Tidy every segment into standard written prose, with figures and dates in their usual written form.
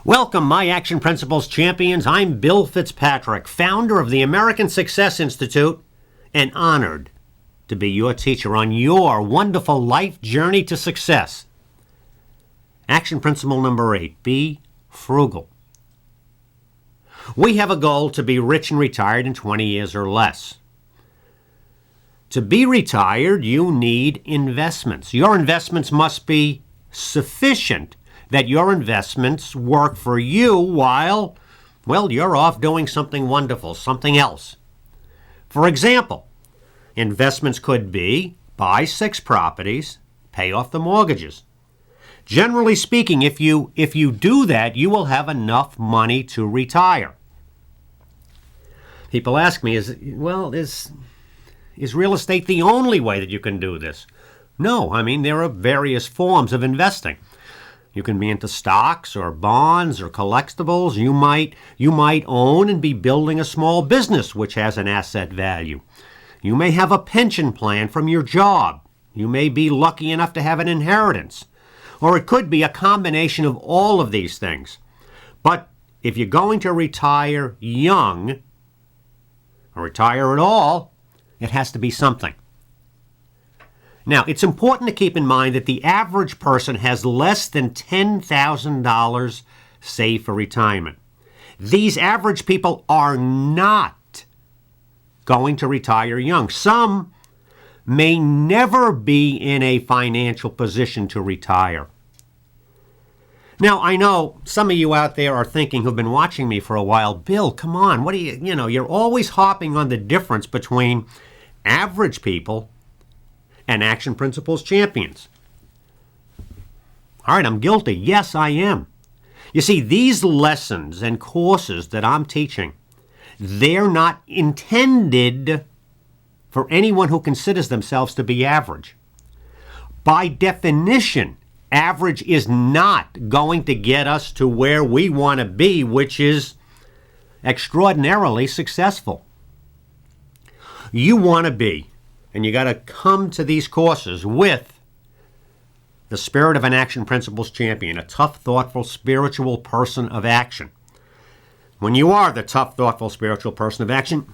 Welcome, my Action Principles champions. I'm Bill Fitzpatrick, founder of the American Success Institute, and honored to be your teacher on your wonderful life journey to success. Action principle number 8, be frugal. We have a goal to be rich and retired in 20 years or less. To be retired, you need investments. Your investments must be sufficient that your investments work for you while, you're off doing something wonderful, something else. For example, investments could be buy 6 properties, pay off the mortgages. Generally speaking, if you do that, you will have enough money to retire. People ask me, is real estate the only way that you can do this? No, there are various forms of investing. You can be into stocks or bonds or collectibles. You might own and be building a small business which has an asset value. You may have a pension plan from your job. You may be lucky enough to have an inheritance. Or it could be a combination of all of these things. But if you're going to retire young, or retire at all, it has to be something. Now, it's important to keep in mind that the average person has less than $10,000 saved for retirement. These average people are not going to retire young. Some may never be in a financial position to retire. Now, I know some of you out there are thinking, who've been watching me for a while, Bill, come on, you're always harping on the difference between average people and Action Principles champions. All right, I'm guilty. Yes, I am. You see, these lessons and courses that I'm teaching, they're not intended for anyone who considers themselves to be average. By definition, average is not going to get us to where we want to be, which is extraordinarily successful. You want to be, and you got to come to these courses with the spirit of an Action Principles champion, a tough, thoughtful, spiritual person of action. When you are the tough, thoughtful, spiritual person of action,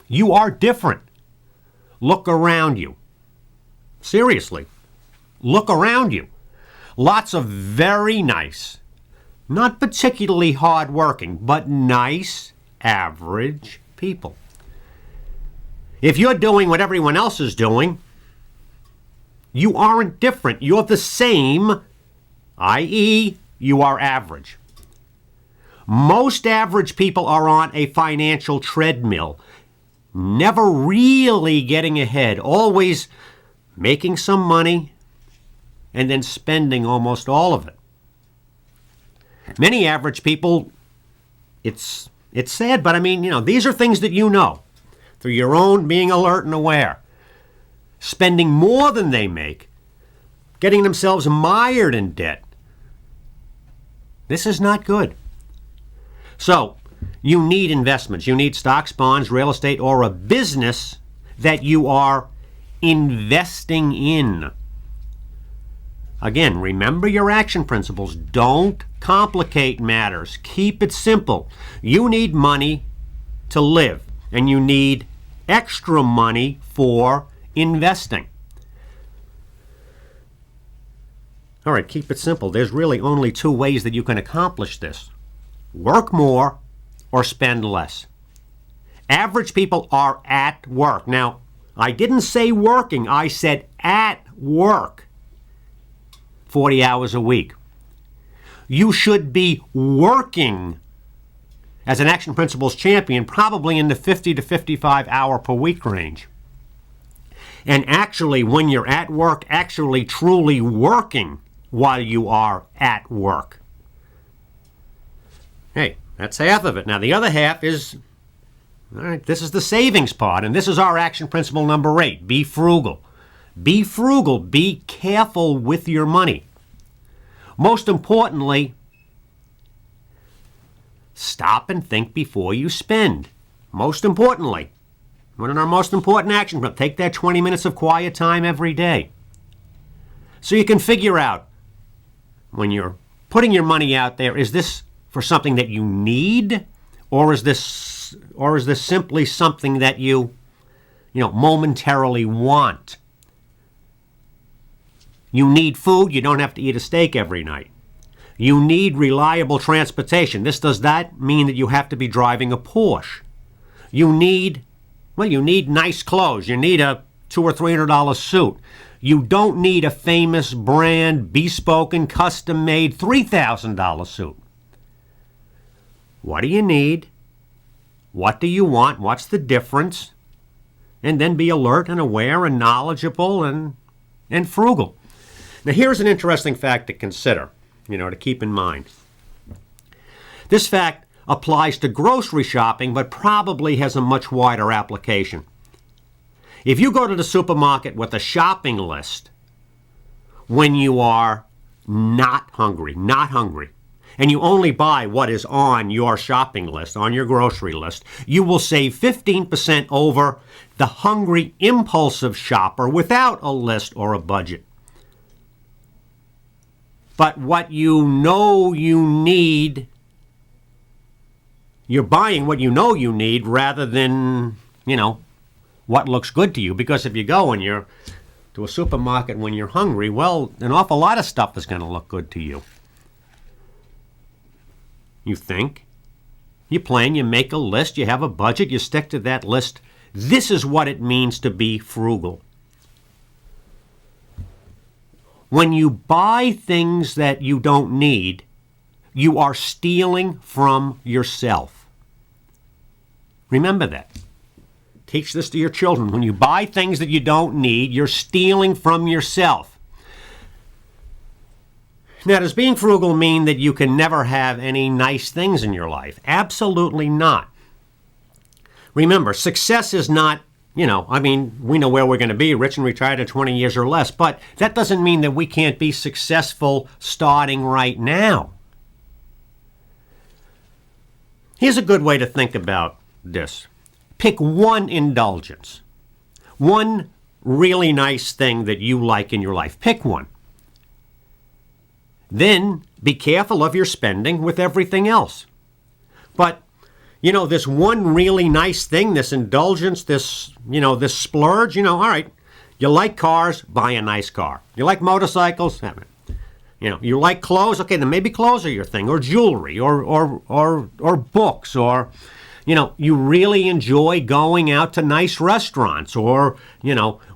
you are different. Look around you. Seriously, look around you. Lots of very nice, not particularly hardworking, but nice, average people. If you're doing what everyone else is doing, you aren't different. You're the same, i.e., you are average. Most average people are on a financial treadmill, never really getting ahead, always making some money and then spending almost all of it. Many average people, it's sad, but these are things that you know. Through your own being alert and aware, spending more than they make, getting themselves mired in debt. This is not good. So, you need investments. You need stocks, bonds, real estate, or a business that you are investing in. Again, remember your action principles. Don't complicate matters. Keep it simple. You need money to live, and you need extra money for investing. All right, keep it simple. There's really only 2 ways that you can accomplish this. Work more or spend less. Average people are at work. Now, I didn't say working. I said at work 40 hours a week. You should be working as an Action Principles champion, probably in the 50 to 55 hour per week range. And actually, when you're at work, actually truly working while you are at work. Hey, that's half of it. Now, the other half is, all right, this is the savings part, and this is our action principle number 8, be frugal. Be frugal. Be careful with your money. Most importantly, stop and think before you spend. Most importantly, one of our most important actions, take that 20 minutes of quiet time every day. So you can figure out when you're putting your money out there, is this for something that you need, or is this simply something that you momentarily want? You need food. You don't have to eat a steak every night. You need reliable transportation. Does that mean that you have to be driving a Porsche? You need nice clothes. You need a $200 or $300 suit. You don't need a famous brand, bespoke and custom-made $3,000 suit. What do you need? What do you want? What's the difference? And then be alert and aware and knowledgeable and frugal. Now, here's an interesting fact to consider, to keep in mind. This fact applies to grocery shopping, but probably has a much wider application. If you go to the supermarket with a shopping list when you are not hungry, and you only buy what is on your shopping list, on your grocery list, you will save 15% over the hungry, impulsive shopper without a list or a budget. But what you know you need, you're buying what you know you need rather than, what looks good to you. Because if you go and you're to a supermarket when you're hungry, well, an awful lot of stuff is going to look good to you. You think, you plan, you make a list, you have a budget, you stick to that list. This is what it means to be frugal. When you buy things that you don't need, you are stealing from yourself. Remember that. Teach this to your children. When you buy things that you don't need, you're stealing from yourself. Now, does being frugal mean that you can never have any nice things in your life? Absolutely not. Remember, success is not, we know where we're going to be, rich and retired in 20 years or less, but that doesn't mean that we can't be successful starting right now. Here's a good way to think about this. Pick one indulgence, one really nice thing that you like in your life. Pick one. Then be careful of your spending with everything else. But, this one really nice thing, this indulgence, this splurge, all right, you like cars, buy a nice car. You like motorcycles, you like clothes, okay, then maybe clothes are your thing, or jewelry, or books, or, you really enjoy going out to nice restaurants, or,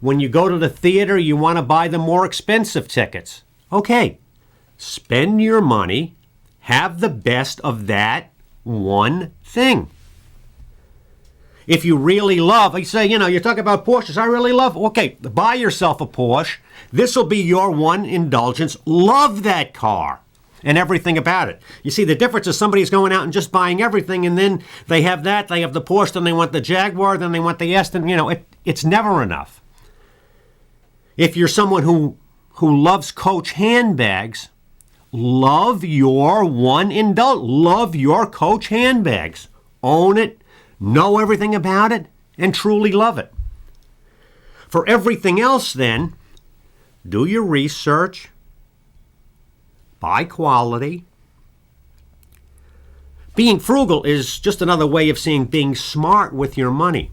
when you go to the theater, you want to buy the more expensive tickets. Okay, spend your money, have the best of that one thing. If you really love, you say, you talk about Porsches, I really love, okay, buy yourself a Porsche. This will be your one indulgence. Love that car and everything about it. You see, the difference is somebody's going out and just buying everything, and then they have that, they have the Porsche, then they want the Jaguar, then they want the Aston, it's never enough. If you're someone who loves Coach handbags, love your love your Coach handbags. Own it, know everything about it, and truly love it. For everything else, then, do your research, buy quality. Being frugal is just another way of saying being smart with your money.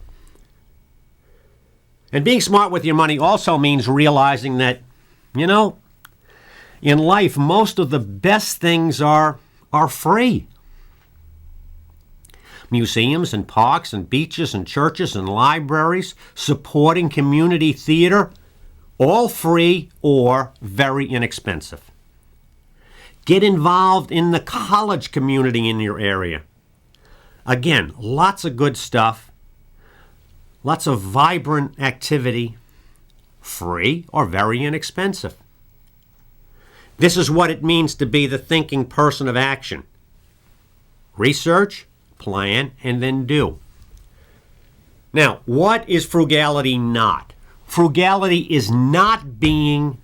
And being smart with your money also means realizing that, in life, most of the best things are free. Museums and parks and beaches and churches and libraries, supporting community theater, all free or very inexpensive. Get involved in the college community in your area. Again, lots of good stuff, lots of vibrant activity, free or very inexpensive. This is what it means to be the thinking person of action. Research, plan, and then do. Now, what is frugality not? Frugality is not being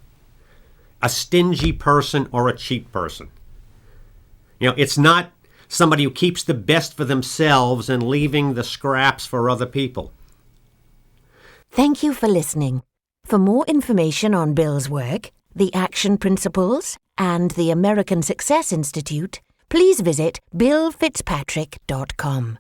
a stingy person or a cheap person. It's not somebody who keeps the best for themselves and leaving the scraps for other people. Thank you for listening. For more information on Bill's work, the action principles, and the American Success Institute, please visit billfitzpatrick.com.